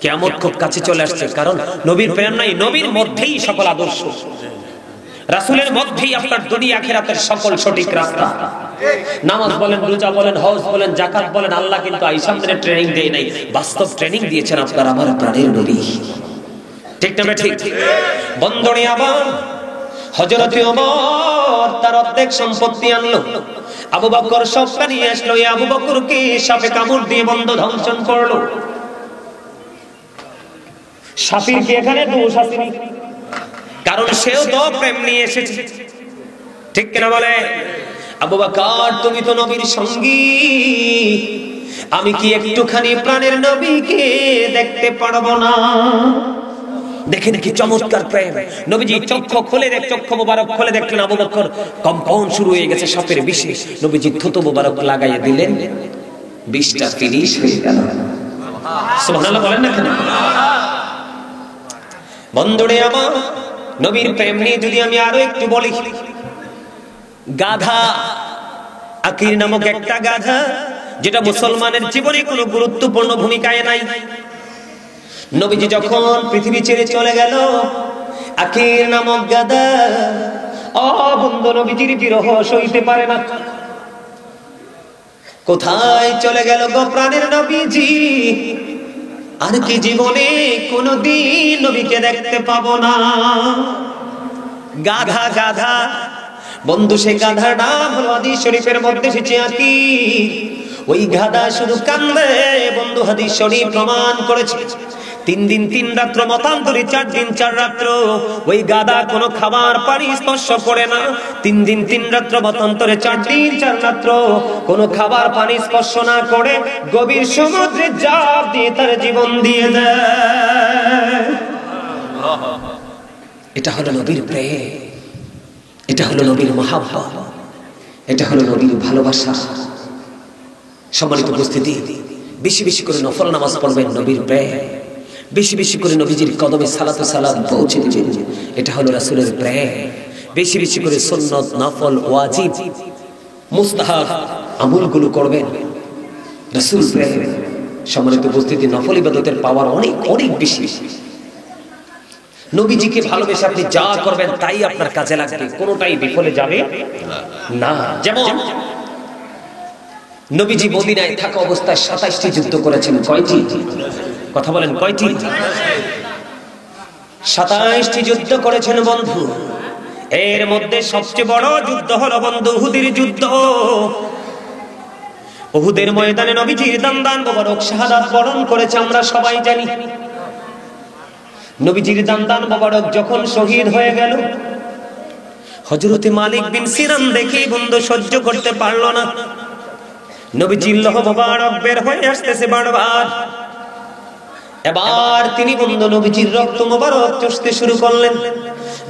Speaker 1: কিয়ামত খুব কাছে চলে আসছে। কারণ নবীর প্রেরণায়, নবীর মধ্যেই সকল আদর্শ, রাসূলের মধ্যেই আপনার দুনিয়া আখিরাতের সকল সঠিক রাস্তা। নামাজ বলেন, রোজা বলেন, হজ বলেন, যাকাত বলেন, আল্লাহ কিন্তু আইসামদের ট্রেনিং দেয় নাই, বাস্তব ট্রেনিং দিয়েছেন আপনার আমার প্রাণের নবী। ঠিক না ঠিক? বন্ধনে আবার হযরত ওমর তার অর্ধেক সম্পত্তি আনলো, আবু বকর সবটা নিয়ে আসলো। এই আবু বকরকে সাপে কামড় দিয়ে বন্ধ ধ্বংসন করলো। সাপির কি এখানে দোষ আসেনি? কারণ সেও তো প্রেম নিয়ে এসেছে। ঠিক কিনা বলে? আবু বকর তুমি তো নবীর সঙ্গী, আমি কি একটুখানি প্রাণের নবীকে দেখতে পারবো না? দেখে দেখি চমৎকার প্রেম। নবীজি চক্ষু মোবারক খুলে দেখলেন আবু বকর কম্পন শুরু হয়ে গেছে সাপের বিষে। নবীজি থুতু মোবারক লাগাইয়া দিলেন, বিষটা ফিনিশ হয়ে গেল। সুবহানাল্লাহ বলেন না কেন? বন্ধুরে আমার, নবীর প্রেম নিয়ে যদি আমি আরো একটু বলি, গাধা আকির নামক একটা গাধা, যেটা মুসলমানের জীবনে কোনো গুরুত্বপূর্ণ ভূমিকায় নাই। নবীজি যখন পৃথিবী ছেড়ে চলে গেল, আকির নামক গাধা বন্ধু নবীজির বিরহ সইতে পারে না। কোথায় চলে গেল গো প্রাণের নবীজি? আর কি জীবনে কোনদিন নবীকে দেখতে পাবো না। গাধা বন্ধু, সে গাধার নাম হলো হাদিস শরীফের মধ্যে এসেছে আকির। ওই গাধা শুধু কান্দে বন্ধু, হাদিস শরীফ প্রমাণ করেছে। 3 দিন 3 রাত্র, মতান্তরে 4 দিন 4 রাত্র ওই গাধা কোনো খাবার পানি স্পর্শ করে না। 3 দিন 3 রাত্র, মতান্তরে 4 দিন 4 রাত্র কোনো খাবার পানি স্পর্শ না করে গভীর সমুদ্রে ঝাঁপ দিয়ে তার জীবন দিয়ে দেয়। এটা হলো নবীর প্রেম, এটা হলো নবীর মহাব্বত, এটা হলো নবীর ভালোবাসা। সম্মানিত উপস্থিতি, বেশি বেশি করে নফল নামাজ পড়বেন, নবীর প্রেম। বেশি বেশি করে নবীজির কদমে সালাতু সালাম পৌঁছে দিবেন, এটা হলো রাসূলের প্রেম। বেশি বেশি করে সুন্নাত, নফল, ওয়াজিব, মুস্তাহাব আমলগুলো করবেন, রাসূল প্রেম। সম্মানিত উপস্থিতি, নফল ইবাদতের পাওয়ার অনেক অনেক বেশি। নবীজিকে ভালোবেসে আপনি যা করবেন তাই আপনার কাজে লাগবে, কোনোটাই বিফলে যাবে না। যেমন নবীজি মদিনায় থাকা অবস্থায় 27টি যুদ্ধ করেছেন। কয়টি? কথা বলেন, কয়টি? 27টি যুদ্ধ করেছেন বন্ধু। এর মধ্যে সবচেয়ে বড় যুদ্ধ হলো বন্ধু উহুদের যুদ্ধ। উহুদের ময়দানে নবীজির দান মোবারক শাহাদাত বরণ করেছে, আমরা সবাই জানি। নবীজির দান মোবারক যখন শহীদ হয়ে গেল, হযরতে মালিক বিন সিনান দেখে বন্ধু সহ্য করতে পারল না। নবীজির লোহ মোবারক বের হয়ে আসতেছে বারবার। এবার তিনি বন্ধু নবীজির রক্ত মোবারক চুষতে শুরু করলেন।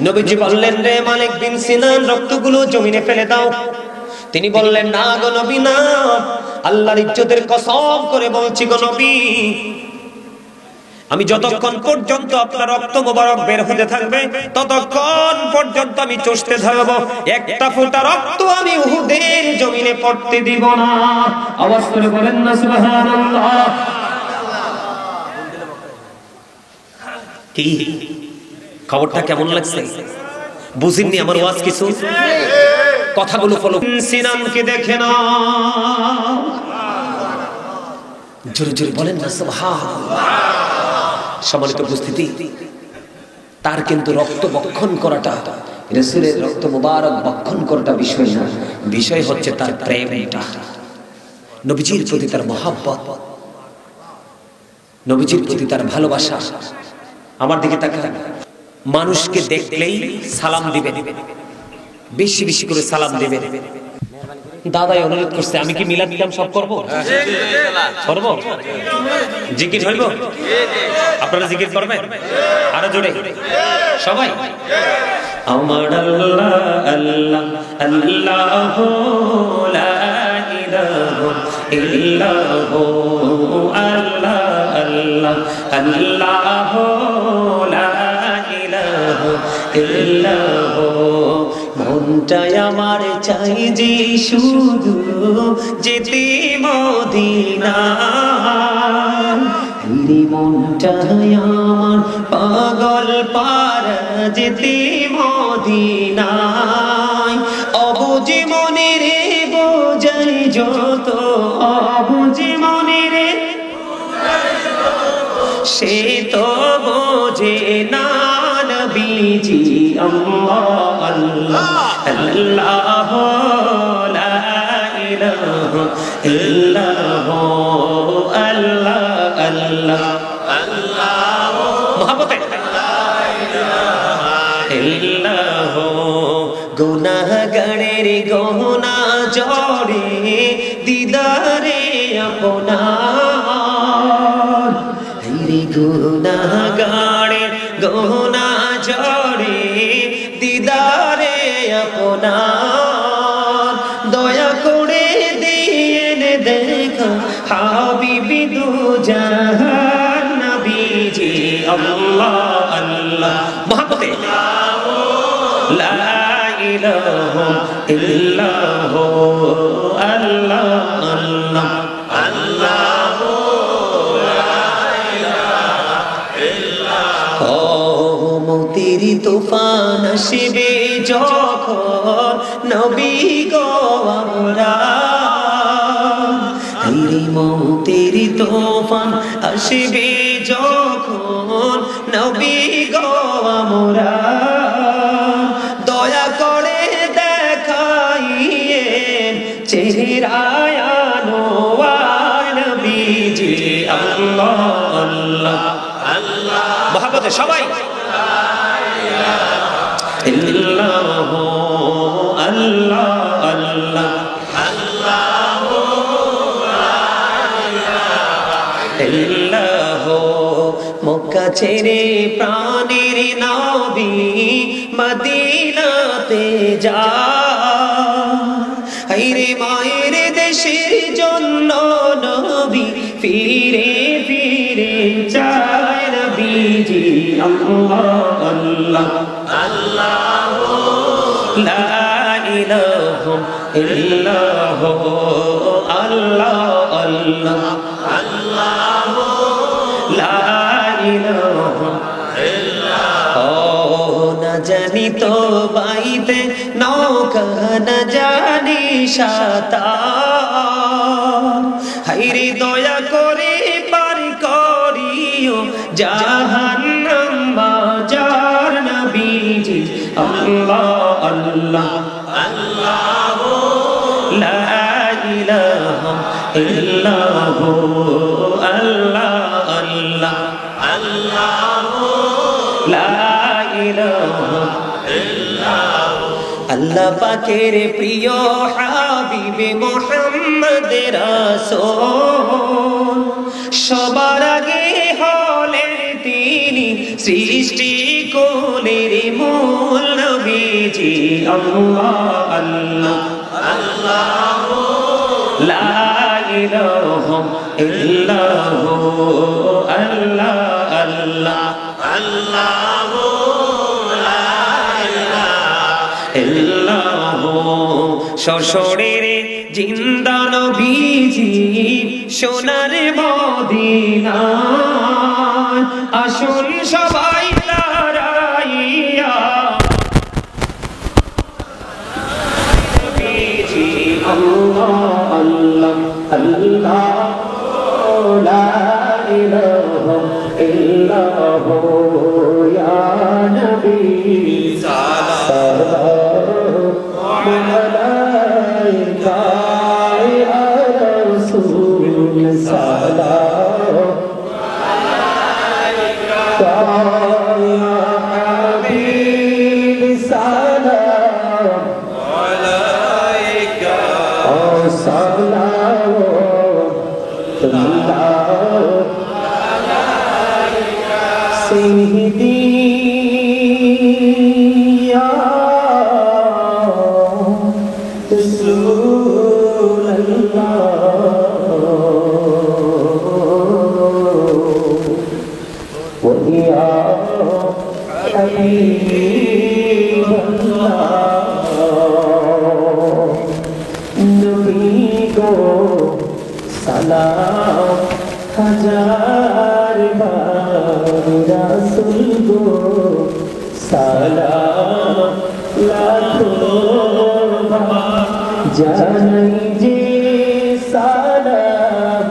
Speaker 1: নবীজি বললেন, রে মালিক বিন সিনান, রক্তগুলো জমিনে ফেলে দাও। তিনি বললেন, না গো নবী না, আল্লাহর ইজ্জতের কসম করে বলছি গো নবী, আমি যতক্ষণ পর্যন্ত আপনার রক্ত মোবারক বের হতে থাকবে ততক্ষণ পর্যন্ত আমি চুষতে থাকবো। একটা ফোঁটা রক্ত আমি উহুদের জমিনে পড়তে দিব না। আওয়াজ করে বলেন না সুবহানাল্লাহ। কি খবরটা কেমন লাগছে? বুঝিননি আমার ওয়াজ কিছু? কথাগুলো ফলো। সিনানকে দেখে না, জোরে জোরে বলেন না সুবহানাল্লাহ। সম্মানিত উপস্থিতি, তার কিন্তু রক্ত বক্ষণ করাটা, রাসূলের রক্ত মুবারক বক্ষণ করাটা বিষয় না, বিষয় হচ্ছে তার প্রেমটা, নবীজির প্রতি তার মহব্বত, নবীজির প্রতি তার ভালোবাসা। আমার দিকে তাকান, মানুষকে দেখলেই সালাম দিবেন, বেশি বেশি করে সালাম দিবেন। দাদাই অনুরোধ করছে, আমি কি মিলাদ কিয়াম সব করব? করব? জিকির হইব? আপনারা জিকির করবেন? আরো জোরে সবাই। আমার আল্লাহ আল্লাহ আল্লাহ লা ইলাহা ইল্লাল্লাহ, আল্লাহ আল্লাহ আল্লাহ লা ইলাহা ইল্লাল্লাহ। মনটাই আমার চাই যে শুধু যেতে মদিনায়, মনটাই আমার পাগল পারা যেতে মদিনায়। অবুঝে মনে রে বোঝাই যত, অবুঝে মনে রে সে তো বোঝে না নবীজি। আল্লাহ আল্লাহ আল্লাহ লা ইলাহা ইল্লাল্লাহ, আল্লাহ আল্লাহ আল্লাহ মহব্বতে লা ইলাহা ইল্লাল্লাহ। গুনাহগারের গহনা জড়ে দিদারে আপনার, রে গুনাহগারের গহনা জড়ে দিদারে আপনার। দয়া করে দিয়েন দেখা হাবিবি দুজাহান নবীজি। আল্লাহ আল্লাহ মহব্বতে লা ইলাহা ইল্লাল্লাহ, আল্লাহ আল্লাহ আল্লাহ লা ইলাহা ইল্লাল্লাহ। মৌতের তুফান আসবে যখন নবী গো আমরা, রে মৌতের তুফান আসবে যখন নবী গো আমরা, দয়া করে দেখাইয়েন চেহারায় আনোয়ার নবীজি। আল্লাহ আল্লাহ আল্লাহ মহব্বতে সবাই ইল্লাল্লাহ, আল্লাহ আল্লাহ আল্লাহ লা ইলাহা ইল্লাল্লাহ। মক্কা ছেড়ে প্রাণের নবী মদিনাতে যায়, রে মায়ের দেশের জন্য নবী ফিরে ফিরে যায় নবীজি। আল্লাহ আল্লাহ আল্লাহ লা ইলাহা ইল্লাল্লাহ, আল্লাহ আল্লাহ আল্লাহ লা ইলাহা ইল্লাল্লাহ। ও না জানি তো বাইতে নৌকা কান জানি সাতার হাইরে দয়া করে পার করিও জাহান্নাম বাজার নবীজি আল্লাহ আল্লাহ আল্লাহ লা ইলাহা ইল্লাল্লাহ আল্লাহ আল্লাহ আল্লাহ লা ইলাহা ইল্লাল্লাহ আল্লাহ পাকের প্রিয় হাবিবে মুহাম্মদ রাসূল সবার আগে হলেন তিনি সৃষ্টি কোলের মূল নবীজি আল্লাহ আল্লাহ আল্লাহ লা ইলাহা ইল্লাল্লাহ আল্লাহ আল্লাহ আল্লাহ শশরের জিন্দা নবীজি সোনার মদিনায় আসুন সবাই দাঁড়াইয়া নবীজি আল্লাহ আল্লাহ আল্লাহ লা ইলাহা ইল্লাল্লাহ ইয়া নবী সালাম সালাম হাজার বার রাসূল গো সালাম লাখো বার জানাই যে সালাম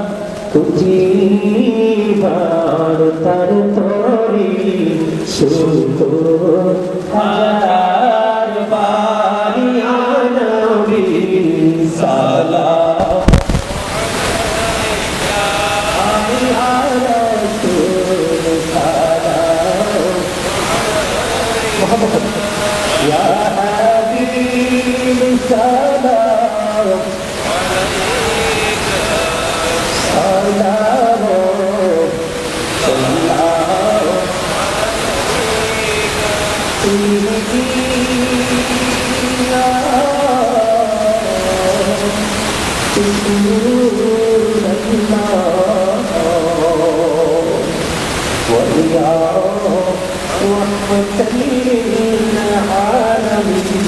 Speaker 1: তুঝি বার তার তোরি শুকর হাজার বার ইয়া নবী সালাম يا حبيب سلام عليك سلام سلام عليك سيدي يا رسول الله ويا رحمة للعالمين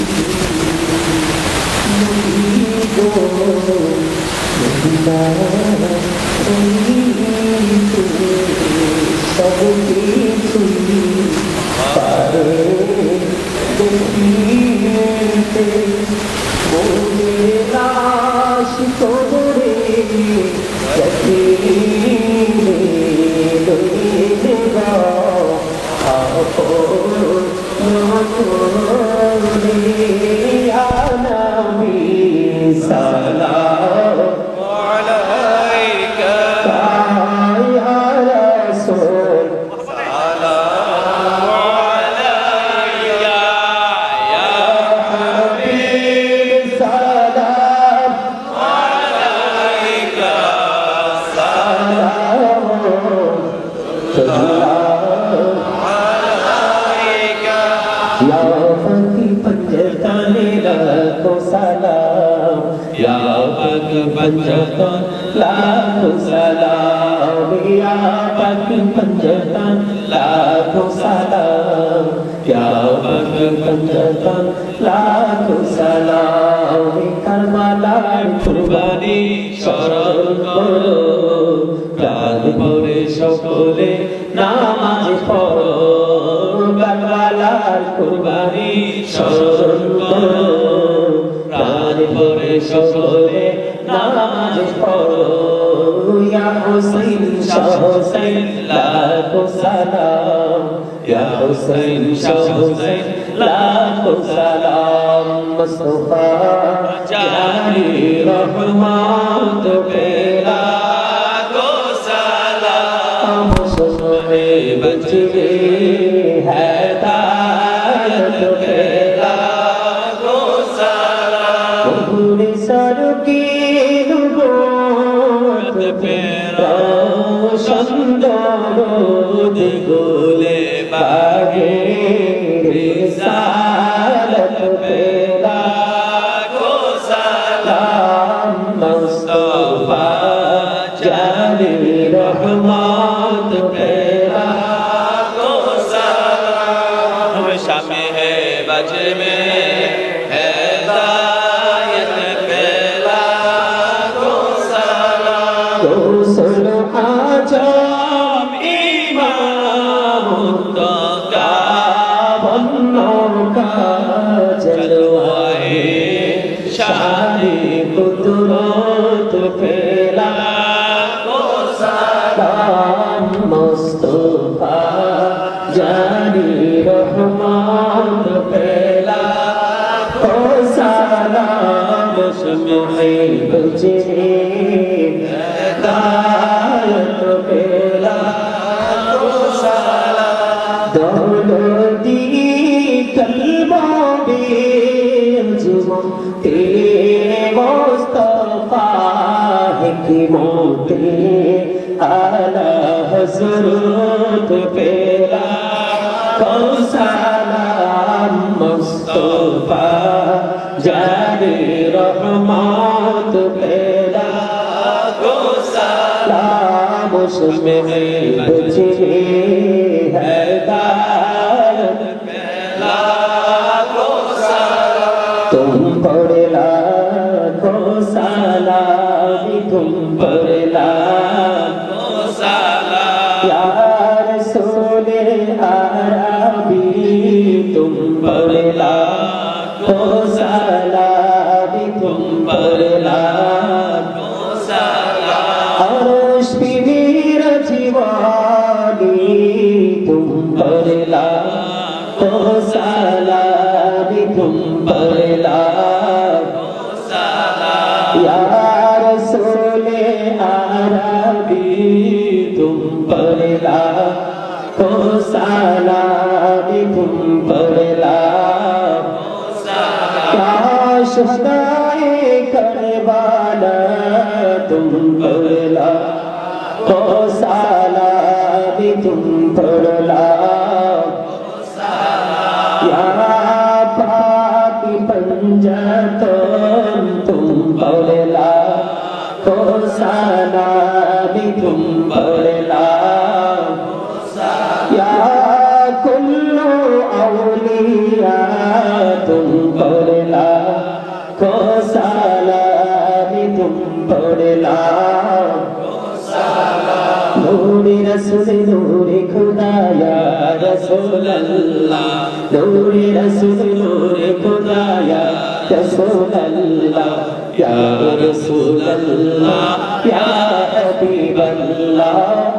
Speaker 1: نريد منا نريد شوقي পারে দেখিতে মোরে লাশ তোরে যতীনে লইলে গা সালাম আলাইকা ইয়া রাসূল সালাম আলাইকা ইয়া হাবিব সালাম আলাইকা সালাম या पति पंचताने लाखों सलाम या पग पंचतान लाखों सलाम या पग पंचतान लाखों सलाम या पग पंचतान लाखों सलाम करबलार कुर्बानी शरण करो প্রাণ ভরে সকলে নামাজ পড়ো কারবালার কুরবানি স্মরণ করো
Speaker 2: এসো বলে নামাজ পড়ো ইয়া হুসাইন শাহ হুসাইন লাখো সালাম ইয়া হুসাইন শাহ হুসাইন লাখো সালাম মুস্তাফা জানি রহমত पे लाखो सलाम सुने बचवे हिदायत पे लाखो सलाम पूरी सर की नबूवत पे रोशन दरूद गुले बागे रिसालत पे लाखो सलाम मुस्तफा जाने रहमत पे लाखो सलाम हमेशा में है बज में हिदायत पे लाखो सलाम रसूल आजम इमाम का बन्नों का जलवाए शान कुदरत पे लाखो सलाम मुस्तफा जानी रहमत पे लाखो सलाम उसमें तुझे हिदायत पे लाखो सलाम दौलती कल्बों बेजुबां तेरे मुस्तफा हिकमत आला हज़रत पे लाखो सलाम मुस्तफा जाने रहमत पे लाखो सलाम उसमें तुझे हिदायत पे लाखो सलाम तुम पर लाखो सलाम तुम पर लाखो सलाम या रसूल अरबी तुम पर लाखो सलाम तुम पर लाखो सलाम अर्श पे मेरा जीवानी तुम पर लाखो सलाम तुम पर लाखो सलाम या रसूल अरबी तुम पर लाखो सलाम तुम पर लाखो सलाम या शुहदाए करबला तुम पर लाखो सलाम तुम पर लाखो सलाम या पाक पंजतन तुम पर लाखो सलाम तुम पर लाखो सलाम या कुल्लु औलिया तुम पर लाखो सलाम तुम पर लाखो सलाम नूरे रसूल नूरे खुदा या रसूल अल्लाह नूरे रसूल नूरे खुदा या रसूल अल्लाह या रसूल अल्लाह या हबीब अल्लाह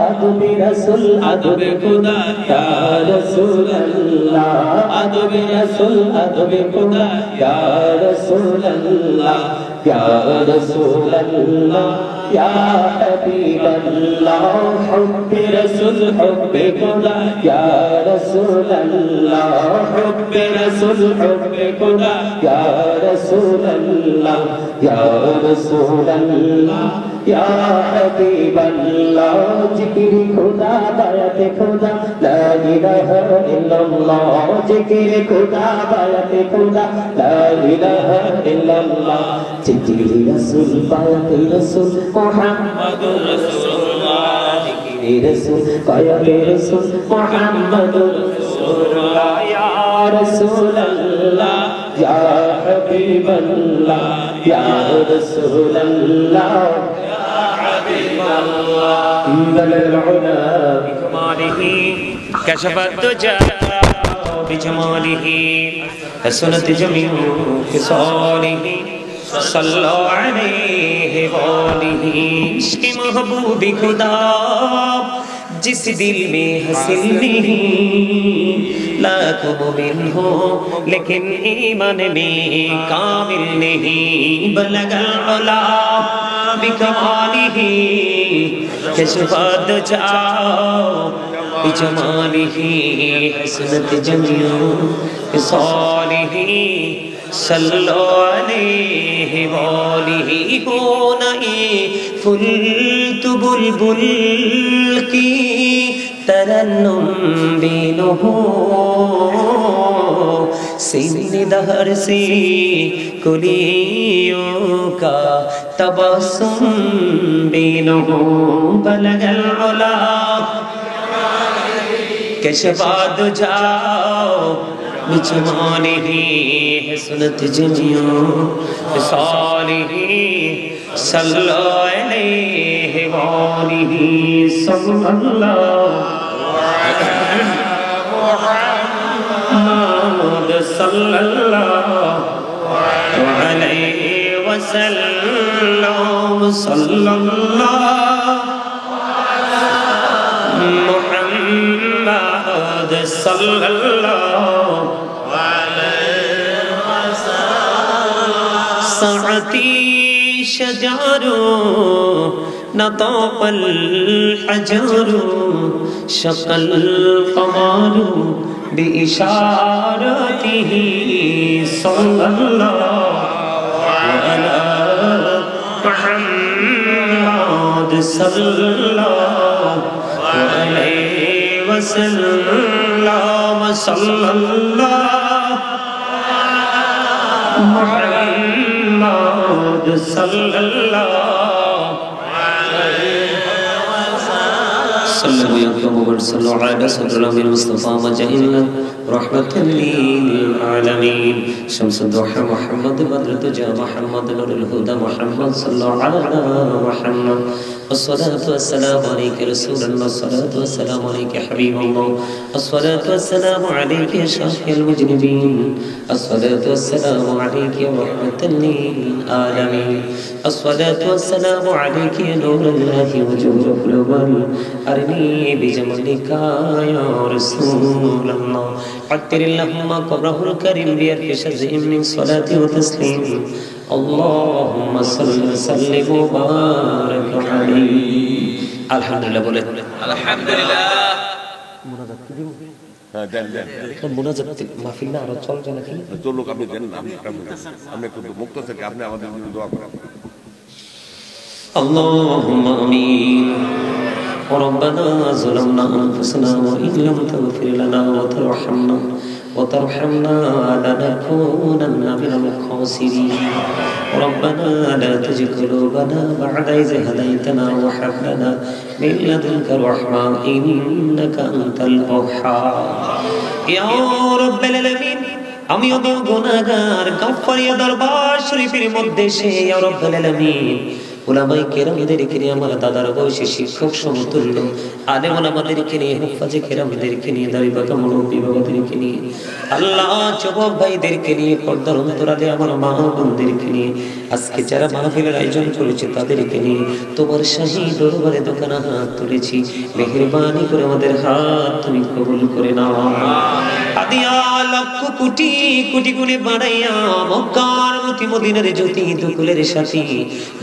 Speaker 2: अदब रसूल अदब खुदा या रसूल अल्लाह अदब रसूल अदब खुदा या रसूल अल्लाह या रसूल अल्लाह या हबीब अल्लाह हुब्ब रसूल हुब्ब खुदा या रसूल अल्लाह हुब्ब रसूल हुब्ब खुदा या रसूल अल्लाह या रसूल अल्लाह या हबीब अल्लाह जिक्र खुदा बात खुदा ला इलाहा इल्लल्लाह जिक्र खुदा बात खुदा ला इलाहा इल्लल्लाह जिक्र रसूल बात रसूल मुहम्मदुर रसूलुल्लाह जिक्र रसूल बात रसूल मुहम्मदुर रसूलुल्लाह या रसूल अल्लाह या हबीब अल्लाह या रसूल अल्लाह بكماله كشف الدجى بجماله حسنت جميع خصاله
Speaker 1: सल्लो अलैहि वालिही इश्क़ महबूबी खुदा जिस दिल में हसील नहीं लाखों मोमिन हो लेकिन ईमान में कामिल नहीं बलगल उला बिकमालिही कशफत जाओ बिजमालिही हसनत जमियो बिसालिही सल्लो अलैहि वालिही हो नहीं फुल तु बुलबुल की तरन्नुम बिनु हो सीने दहर से कुलियों का तबस्सुम बिनु हो बलगल उला कशफत जाओ बिजमालिही हसनत जमियो बिसालिही सल्लो अलैहि वालिही सल्लल्लाहु मुहम्मद सल्लल्लाहु अलैहि वसल्लम सल्लल्लाहु मुहम्मद सल्लल्लाहु साअती शजारो नतापल हजारो शकल कमारो बिइशारतिही सल्लल्लाहु अला मुहम्मद सल्लल्लाहु अलैहि वसल्लम सल्लल्लाहु मुहम्मद सल्लल्लाहु अलैहि वसल्लम रहमतुल लिल आलमीन शम्सुद्दुहा मुहम्मद बद्रुद्दुजा मुहम्मद नूरुल हुदा मुहम्मद सल्लल्लाहु अलैहि मुहम्मद والصلاة والسلام عليك رسول الله الصلاة والسلام عليك حبيب الله الصلاة والسلام عليك يا شافع المذنبين الصلاة والسلام عليك يا رحمة للعالمين الصلاة والسلام عليك يا نور الله وجود الأول أرني بجمالك يا رسول الله عطر اللهم قبره الكريم بألف شزء من صلاة وتسليم اللهم صل وسلم وبارك عليه الحمد لله بولے
Speaker 3: الحمد لله
Speaker 4: মোনাজাত কি দিব
Speaker 3: হ্যাঁ দেন দেন
Speaker 4: মোনাজাত মাহফিল না আরো চলছে নাকি
Speaker 3: চলুক আপনি দেন আপনি একটু মুক্ত থেকে আপনি আমাদের জন্য দোয়া করেন
Speaker 1: اللهم آمين ربنا ظلمنا أنفسنا وإن لم تغفر لنا وترحمنا لنكونن من الخاسرين ربنا لا تزغ قلوبنا بعد إذ هديتنا وهب لنا من لدنك رحمة إنك أنت الوهاب يا رب العالمين আমি ওদের গুনাহগার গাফফারিয়া দরবার শরীফের মধ্যে সে ইয়া রাব্বুল আলামিন উলামায়ে কেরামদেরকে নিয়ে আমার দাদার বয়সী শিক্ষক সমতুল্য আলেম ওলামাদেরকে নিয়ে হুফাজে কেরামদেরকে নিয়ে দাড়ি পাকা মুরব্বি বাবাদেরকে নিয়ে আল্লাহ যুবক ভাইদেরকে নিয়ে পর্দার অন্তরালে আমার মা বোনদেরকে নিয়ে আজকে যারা মাহফিলের আয়োজন করেছে তাদেরকে নিয়ে তোমার শাহী দরবারে দোকানে হাত তুলেছি মেহেরবানি করে আমাদের হাত তুমি কবুল করে নাও আদিয়া লক্ষ কোটি কোটি গুণে বাড়াইয়া মক্কার মতি মদিনার জ্যোতি দুকুলের সাথী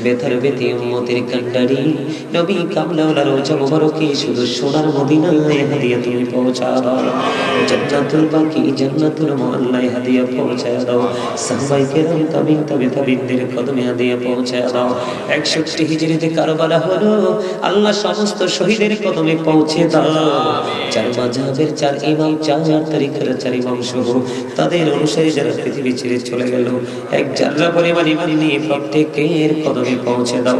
Speaker 1: বেথার বেতি উম্মতের কান্ডারি নবী কামলাওয়ালা রোজা মুবারকে শুধু সোনার মদিনায় হাদিয়া তুমি পৌঁছা দাও জান্নাতুল বাকি জান্নাতুল মুআল্লায় হাদিয়া পৌঁছা দাও সাহাবায়ে কেরাম তাবিন তাবিনদের কদমে হাদিয়া পৌঁছা দাও 61 হিজরিতে কারবালা হলো আল্লাহ সমস্ত শহীদের কদমে পৌঁছে দাও চার মাযহাবের চার ইমাম চার তরিকার চার ইমাম সহ তাদের অনুসারী যারা পৃথিবী ছেড়ে চলে গেল এক জাররা পরিমাণ ঈমান নিয়ে প্রত্যেকের কদমে পৌঁছে দাও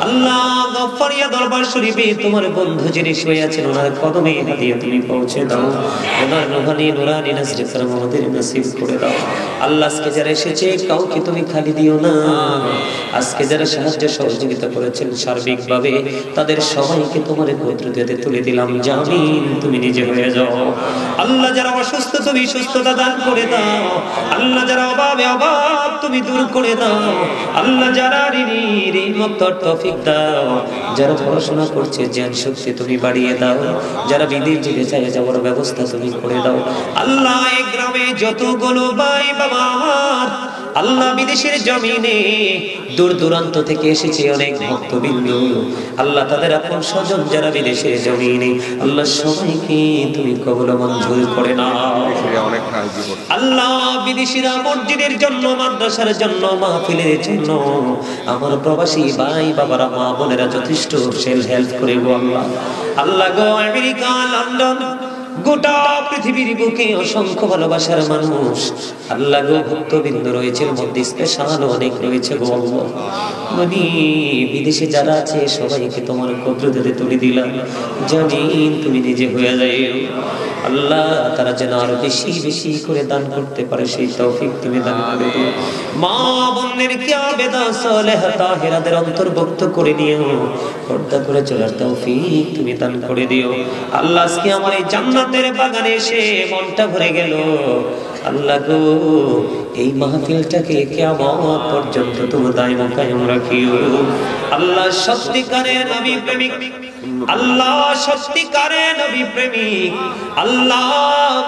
Speaker 1: আল্লাহ গফফারিয়া দরবার শরীফে তোমার বন্ধু যিনি শুয়ে আছেন ওনার কদমে হাদিয়া তুমি পৌঁছে দাও ওনার রূহানি নুরানি নজরে কারম আমাদের নসিব করে দাও আল্লাহ আজকে যারা এসেছে কাউকে তুমি খালি দিও না আজকে যারা সাহায্য সহযোগিতা করেছেন সার্বিকভাবে তাদের সবাইকে তোমার কুদরতে তুলে দিলাম। জামিন তুমি নিজে হয়ে যাও। আল্লাহ যারা অসুস্থ তুমি সুস্থতা দান করে দাও। আল্লাহ যারা অভাবে অভাব তুমি দূর করে দাও। আল্লাহ যারা ঋণ মুক্তর তৌফিক দাও। যারা পড়াশোনা করছে জ্ঞান শক্তি তুমি বাড়িয়ে দাও। যারা বিদেশ যেতে চায় যাওয়ার ব্যবস্থা তুমি করে দাও। আল্লাহ এই গ্রামে যতগুলো ভাই বাবা আমার আল্লাহ বিদেশের জমিনে দূর দূরান্ত থেকে এসেছে অনেক ভক্তবৃন্দ, আল্লাহ তাদের আপন স্বজন যারা বিদেশের জমিনে, আল্লাহ সবাইকে তুমি কবুল মঞ্জুর করে নাও। আল্লাহ বিদেশিরা মসজিদের জন্য, মাদ্রাসার জন্য, মাহফিলের জন্য আমার প্রবাসী ভাই বাবারা মা বোনেরা যথেষ্ট হেল্প করে গো আল্লাহ। আল্লাহ গো আমেরিকা, লন্ডন, গোটা পৃথিবীর বুকে অসংখ্য ভালোবাসার মানুষ আল্লাহ গো ভক্তবৃন্দ রয়েছে, মধ্যে স্পেশাল অনেক রয়েছে গো আল্লাহ। মানে বিদেশে যারা আছে সবাইকে তোমার কুদরতে তুলে দিলাম। জামিন তুমি নিজে হয়ে যাও আল্লাহ। তারা যেন আরো বেশি বেশি করে দান করতে পারে সেই তৌফিক তুমি দান করে দিও। মা বোনের কি আবেদা সালেহা তাহেরাদের অন্তর্ভুক্ত করে নিও, পর্দা করে চলার তৌফিক তুমি দান করে দিও আল্লাহ। আজকে আমার এই জান্নাতের বাগানে এসে মনটা ভরে গেল আল্লাহ গো। এই মাহফিলটাকে কিয়ামত পর্যন্ত তুমি দায়ম কায়েম রাখিও আল্লাহ। সত্যিকারের নবী প্রেমিক আল্লাহ, সত্যিকারের নবী প্রেমিক আল্লাহ,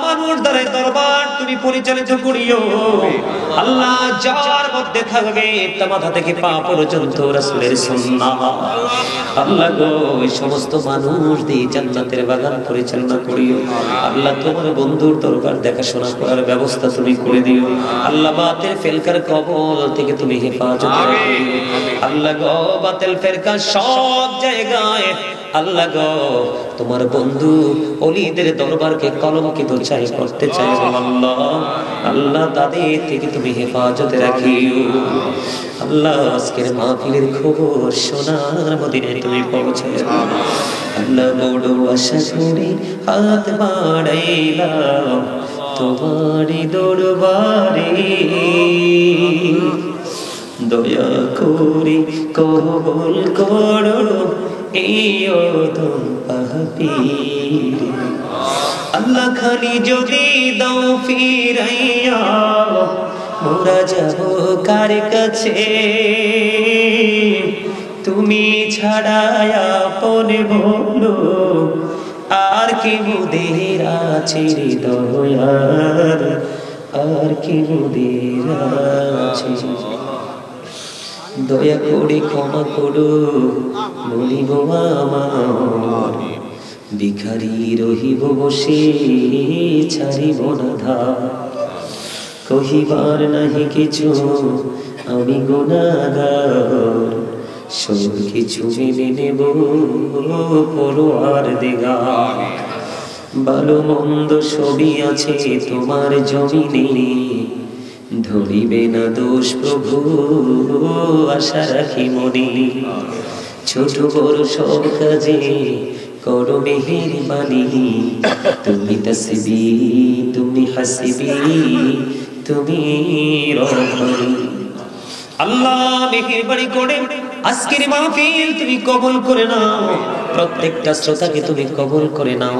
Speaker 1: মানুষ দ্বারা দরবার তুমি পরিচালিত করিও আল্লাহ। যার মধ্যে থাকবে তা মাথা থেকে পা পর্যন্ত রাসূলের সুন্নাহ আল্লাহ গো। এই সমস্ত মানুষ দিয়ে জান্নাতের বাগান পরিচালনা করিও আল্লাহ। তোমার বন্ধুর দরবার দেখাশোনা করার ব্যবস্থা তুমি করে দিও আল্লাহ। বাতিল ফেরকার কবল থেকে তুমি হেফাজত রাখিও আল্লাহ গো। বাতিল ফেরকা সব জায়গায় আল্লাহ গো তোমার বন্ধু ওলিদের দরবারকে কলঙ্কিত চাই করতে চাই আল্লাহ। আল্লাহ তাদের থেকে তুমি হেফাজতে রাখিও আল্লাহ। আজকের মাহফিলের খবর সোনার মদিনায় তুমি পৌঁছায় আল্লাহ। বড় আশা করে হাত বাড়াইলাম তোমারই দরবারে, দয়া করে কবুল করো এই ওদম পাপীর আল্লাহ। খালি যদি দাও ফিরাইয়া মোরা যাব কার কাছে, তুমি ছাড়া আপন বলো আর কি মোদের আছে দয়ার, আর কি মোদের আছে। দয়া করে ক্ষমা করো বলিব আমার, ভিখারি রহিব বসে ছাড়িব না ধার। কহিবার নাহি কিছু আমি গুনাহগার, সব কিছু মেনে নেব পরোয়ার দিগার। ভালো মন্দ সবই আছে তোমার জমিনে, ধরিবে না দোষ প্রভু আশা রাখি মনে। ছোট বড় সব কাজে করো মেহেরবানি, তুমি তাসবি তুমি হাসিবি তুমি রহমানি। আল্লাহ মেহেরবানি করে আজকের মাহফিল তুমি কবুল করে নাও, প্রত্যেকটা শ্রোতাকে তুমি কবুল করে নাও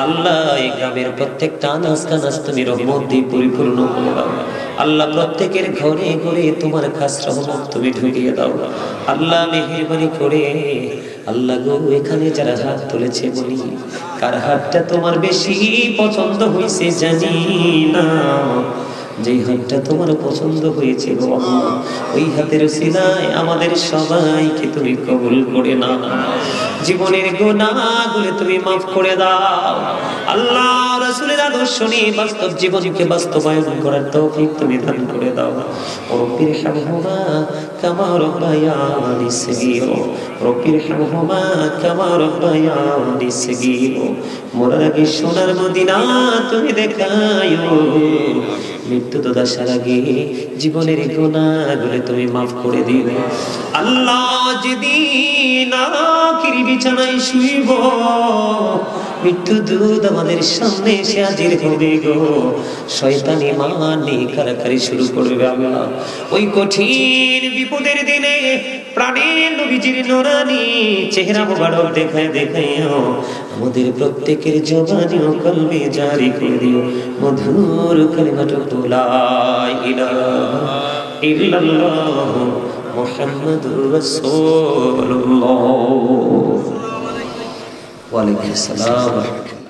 Speaker 1: আল্লাহ। এই গ্রামের প্রত্যেকটা আনাজ কানাজ তুমি রহমত দিয়ে পরিপূর্ণ করে দাও আল্লাহ। প্রত্যেকের ঘরে ঘরে তোমার খাস রহমত তুমি ঢুকিয়ে দাও আল্লাহ। মেহেরবানি করে আল্লাহ গো এখানে যারা হাত তুলেছে বলি কার হাতটা তোমার বেশি পছন্দ হয়েছে জানি না, যেই হাতটা তোমার পছন্দ হয়েছে গো আল্লাহ, ওই হাতের উসিলায় আমাদের সবাইকে তুমি কবুল করে নাও। জীবনের গুনাহগুলো তুমি মাফ করে দাও আল্লাহ। রাসূলের আদর্শ নিয়ে বাস্তব জীবনকে বাস্তবায়ন করার তৌফিক তুমি দান করে দাও। রব্বির হামহুমা কামা রাব্বায়ানি সগীরা, রব্বির হামহুমা কামা রাব্বায়ানি সগীরা। মরার আগে সোনার মদিনা তুমি দেখায়ো, মৃত্যু তো আসার আগে জীবনের গুনাহগুলো তুমি মাফ করে দিও আল্লাহ। যেদিন আখির বিছানায় শুইব, মৃত্যু দূত আমাদের সামনে এসে হাজির হবে গো। শয়তানি মানি কারাকারি শুরু করবে আল্লাহ। ওই কঠিন বিপদের দিনে প্রাণের নবীজির নূরানি চেহারা মোবারক দেখায় দেখাইও আমাদের প্রত্যেকের জবানি ও কলবে জারি করে দিও মধুর কালিমাতু লা ইলাহা ইল্লাল্লাহ মুহাম্মাদুর রাসূলুল্লাহ। ওয়া আলাইকুম আসসালাম।